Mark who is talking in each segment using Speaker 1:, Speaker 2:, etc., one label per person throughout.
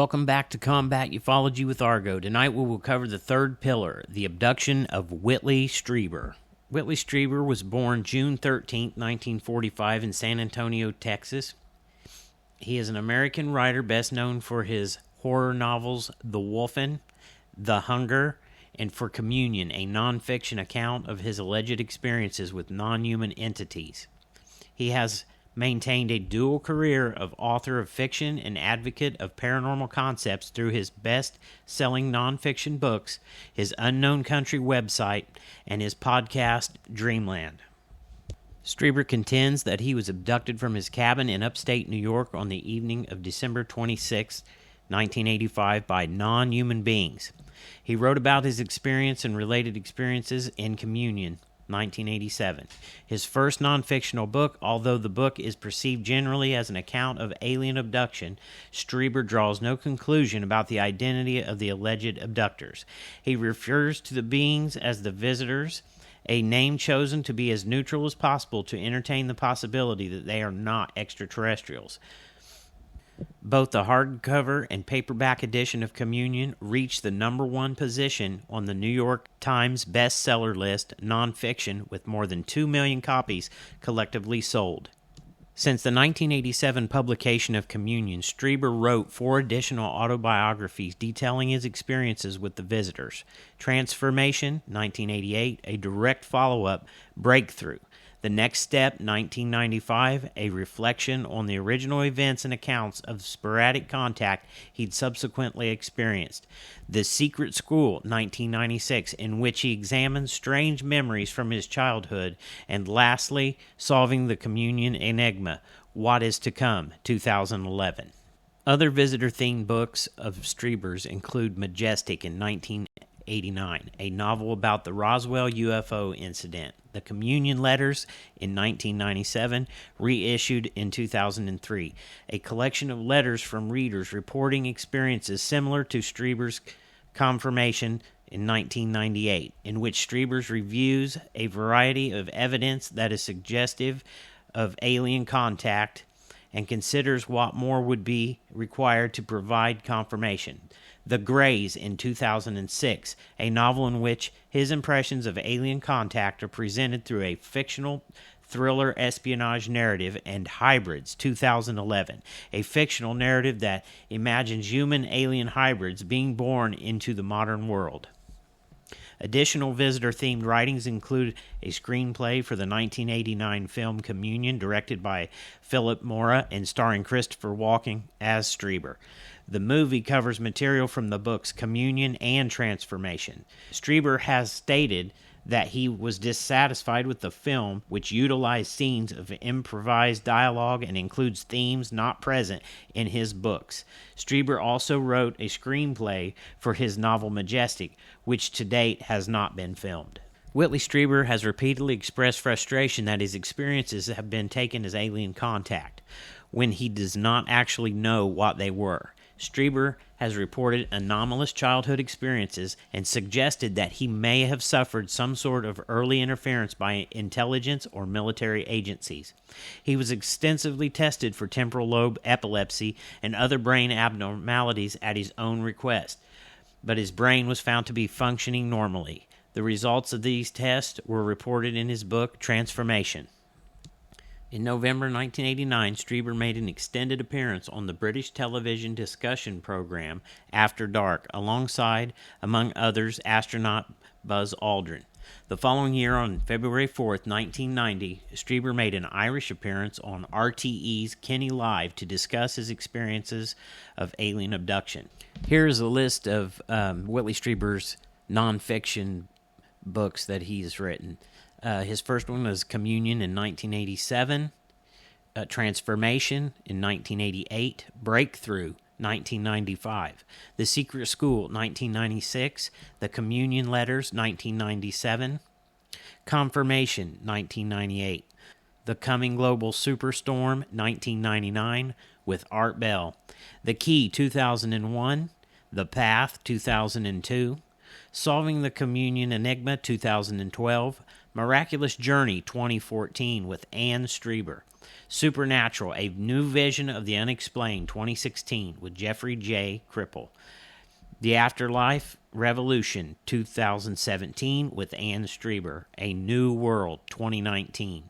Speaker 1: Welcome back to Combat Ufology with Argo. Tonight we will cover the third pillar, the abduction of Whitley Strieber. Whitley Strieber was born June 13, 1945 in San Antonio, Texas. He is an American writer best known for his horror novels The Wolfen, The Hunger, and for Communion, a non-fiction account of his alleged experiences with non-human entities. He has maintained a dual career of author of fiction and advocate of paranormal concepts through his best-selling nonfiction books, his Unknown Country website, and his podcast, Dreamland. Strieber contends that he was abducted from his cabin in upstate New York on the evening of December 26, 1985, by non-human beings. He wrote about his experience and related experiences in Communion, 1987. His first non-fictional book, although the book is perceived generally as an account of alien abduction, Strieber draws no conclusion about the identity of the alleged abductors. He refers to the beings as the visitors, a name chosen to be as neutral as possible to entertain the possibility that they are not extraterrestrials. Both the hardcover and paperback edition of Communion reached the #1 position on the New York Times bestseller list nonfiction with more than 2 million copies collectively sold. Since the 1987 publication of Communion, Strieber wrote 4 additional autobiographies detailing his experiences with the visitors. Transformation, 1988, a direct follow-up, Breakthrough. The Next Step, 1995, a reflection on the original events and accounts of sporadic contact he'd subsequently experienced. The Secret School, 1996, in which he examines strange memories from his childhood. And lastly, Solving the Communion Enigma, What is to Come, 2011. Other visitor-themed books of Strieber's include Majestic in 1989, a novel about the Roswell UFO incident. The Communion Letters in 1997, reissued in 2003, a collection of letters from readers reporting experiences similar to Strieber's Confirmation in 1998, in which Strieber reviews a variety of evidence that is suggestive of alien contact and considers what more would be required to provide confirmation. The Greys in 2006, a novel in which his impressions of alien contact are presented through a fictional thriller espionage narrative, and Hybrids, 2011, a fictional narrative that imagines human-alien hybrids being born into the modern world. Additional visitor-themed writings include a screenplay for the 1989 film Communion, directed by Philip Mora and starring Christopher Walken as Strieber. The movie covers material from the books Communion and Transformation. Strieber has stated that he was dissatisfied with the film, which utilized scenes of improvised dialogue and includes themes not present in his books. Strieber also wrote a screenplay for his novel Majestic, which to date has not been filmed. Whitley Strieber has repeatedly expressed frustration that his experiences have been taken as alien contact, when he does not actually know what they were. Strieber has reported anomalous childhood experiences and suggested that he may have suffered some sort of early interference by intelligence or military agencies. He was extensively tested for temporal lobe epilepsy and other brain abnormalities at his own request, but his brain was found to be functioning normally. The results of these tests were reported in his book, Transformation. In November 1989, Strieber made an extended appearance on the British television discussion program After Dark, alongside, among others, astronaut Buzz Aldrin. The following year, on February 4th, 1990, Strieber made an Irish appearance on RTE's Kenny Live to discuss his experiences of alien abduction. Here is a list of Whitley Strieber's nonfiction books that he's written. His first one was Communion in 1987, Transformation in 1988, Breakthrough 1995, The Secret School 1996, The Communion Letters 1997, Confirmation 1998, The Coming Global Superstorm 1999 with Art Bell, The Key 2001, The Path 2002, Solving the Communion Enigma 2012, Miraculous Journey 2014 with Anne Strieber, Supernatural, A New Vision of the Unexplained, 2016, with Jeffrey J. Cripple. The Afterlife Revolution, 2017, with Ann Strieber. A New World, 2019.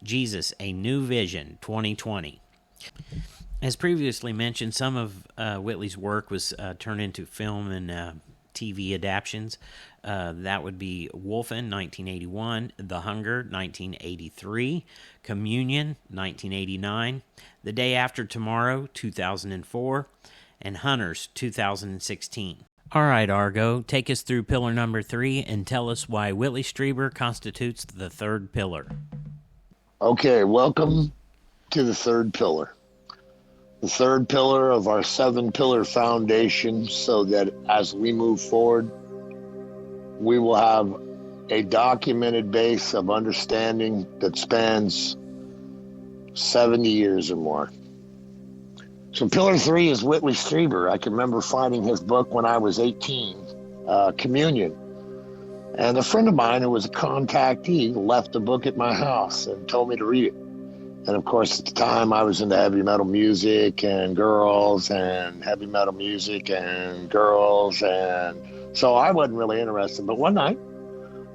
Speaker 1: Jesus, A New Vision, 2020. As previously mentioned, some of Whitley's work was turned into film and TV adaptations. That would be Wolfen, 1981, The Hunger, 1983, Communion, 1989, The Day After Tomorrow, 2004, and Hunters, 2016. All right, Argo, take us through pillar number 3 and tell us why Whitley Strieber constitutes the third pillar.
Speaker 2: Okay, welcome to the third pillar. The third pillar of our 7-pillar foundation, so that as we move forward, we will have a documented base of understanding that spans 70 years or more. So pillar 3 is Whitley Strieber. I can remember finding his book when I was 18, Communion. And a friend of mine who was a contactee left the book at my house and told me to read it. And of course, at the time, I was into heavy metal music and girls, and heavy metal music and girls. And so I wasn't really interested. But one night,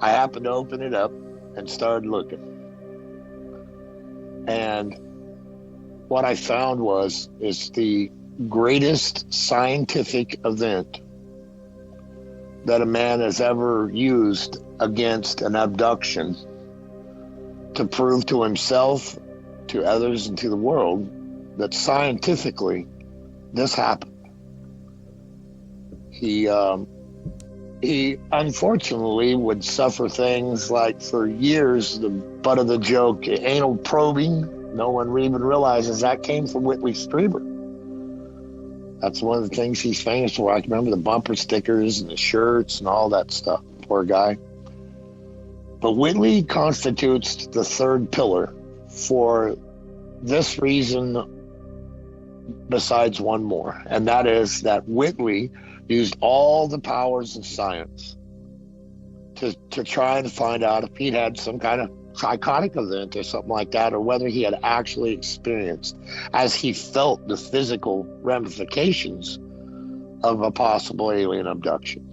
Speaker 2: I happened to open it up and started looking. And what I found is the greatest scientific event that a man has ever used against an abduction to prove to himself, to others, and to the world that scientifically this happened. He unfortunately would suffer things like, for years, the butt of the joke, anal probing. No one even realizes that came from Whitley Strieber. That's one of the things he's famous for. I can remember the bumper stickers and the shirts and all that stuff. Poor guy. But Whitley constitutes the third pillar for this reason, besides one more, and that is that Whitley used all the powers of science to try and find out if he'd had some kind of psychotic event or something like that, or whether he had actually experienced, as he felt, the physical ramifications of a possible alien abduction.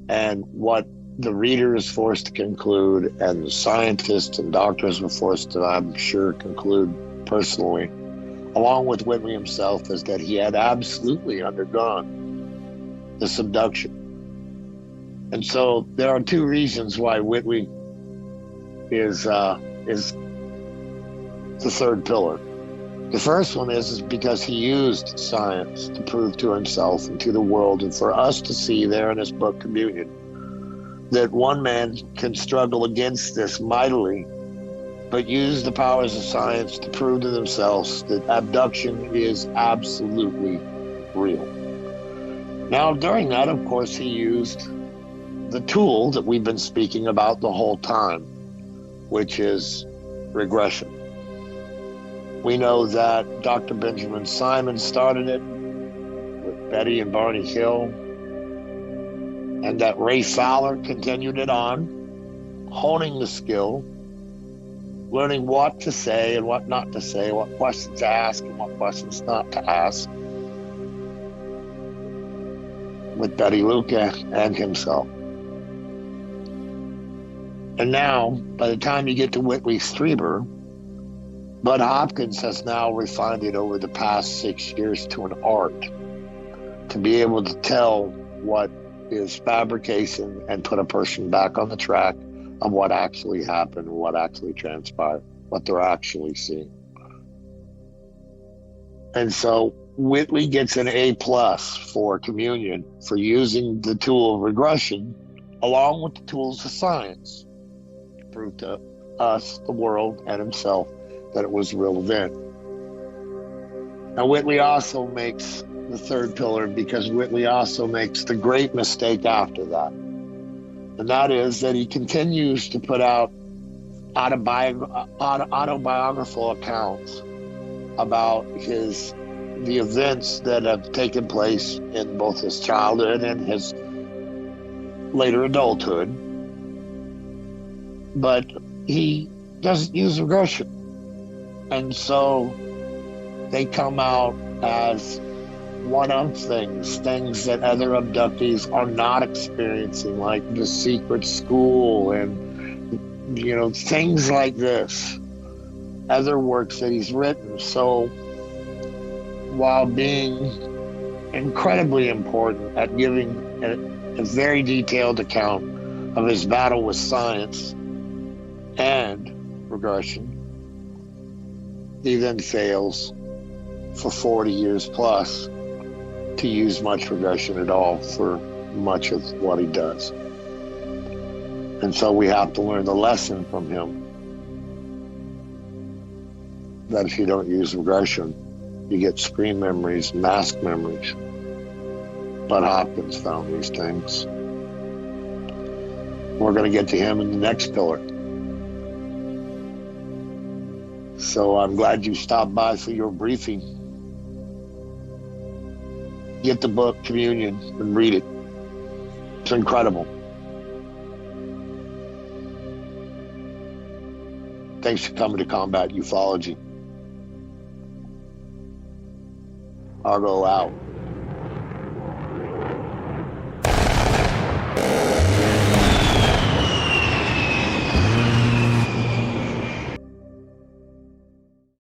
Speaker 2: And what the reader is forced to conclude, and the scientists and doctors were forced to, I'm sure, conclude personally, along with Whitley himself, is that he had absolutely undergone this abduction. And so there are two reasons why Whitley is the third pillar. The first one is because he used science to prove to himself and to the world, and for us to see there in his book, Communion, that one man can struggle against this mightily, but use the powers of science to prove to themselves that abduction is absolutely real. Now, during that, of course, he used the tool that we've been speaking about the whole time, which is regression. We know that Dr. Benjamin Simon started it with Betty and Barney Hill, and that Ray Fowler continued it on, honing the skill, learning what to say and what not to say, what questions to ask and what questions not to ask, with Betty Luca and himself. And now, by the time you get to Whitley Strieber, Bud Hopkins has now refined it over the past 6 years to an art, to be able to tell what is fabrication and put a person back on the track of what actually happened, what actually transpired, what they're actually seeing. And so Whitley gets an A+ for Communion for using the tool of regression along with the tools of science to prove to us, the world, and himself that it was a real event. Now, Whitley also makes the third pillar because Whitley also makes the great mistake after that. And that is that he continues to put out autobiographical accounts about the events that have taken place in both his childhood and his later adulthood. But he doesn't use regression. And so they come out as one of things that other abductees are not experiencing, like the secret school and, things like this, other works that he's written. So while being incredibly important at giving a very detailed account of his battle with science and regression, he then fails for 40 years plus to use much regression at all for much of what he does. And so we have to learn the lesson from him that if you don't use regression, you get screen memories, mask memories. Bud Hopkins found these things. We're going to get to him in the next pillar. So I'm glad you stopped by for your briefing. Get the book, Communion, and read it. It's incredible. Thanks for coming to Combat Ufology. Argo out.